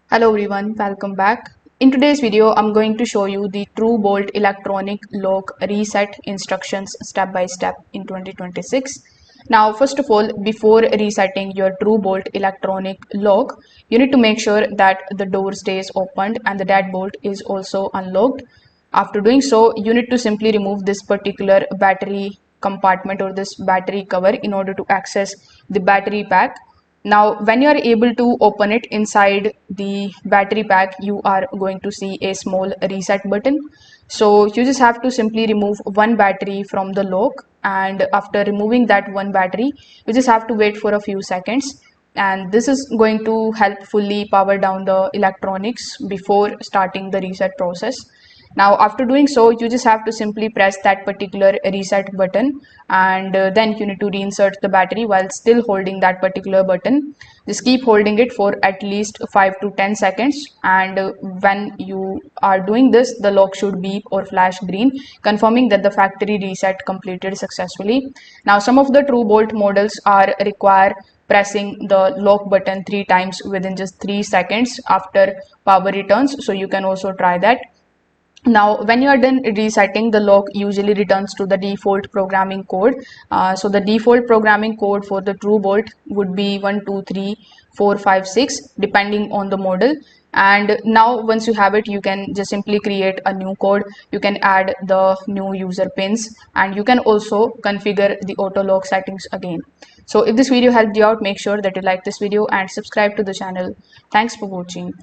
Hello everyone, welcome back. In today's video, I'm going to show you the True Bolt electronic lock reset instructions step by step in 2026. Now, first of all, before resetting your True Bolt electronic lock, you need to make sure that the door stays opened and the deadbolt is also unlocked. After doing so, you need to simply remove this particular battery compartment or this battery cover in order to access the battery pack. Now, when you are able to open it inside the battery pack, you are going to see a small reset button. So you just have to simply remove one battery from the lock, and after removing that one battery, you just have to wait for a few seconds. And this is going to help fully power down the electronics before starting the reset process. Now, after doing so, you just have to simply press that particular reset button, and then you need to reinsert the battery while still holding that particular button. Just keep holding it for at least 5 to 10 seconds, and when you are doing this, the lock should beep or flash green, confirming that the factory reset completed successfully. Now, some of the True Bolt models are require pressing the lock button 3 times within just 3 seconds after power returns, so you can also try that. Now, when you are done resetting, the lock usually returns to the default programming code. So the default programming code for the True Bolt would be 123456 depending on the model. And now once you have it, you can just simply create a new code. You can add the new user pins, and you can also configure the auto lock settings again. So if this video helped you out, make sure that you like this video and subscribe to the channel. Thanks for watching.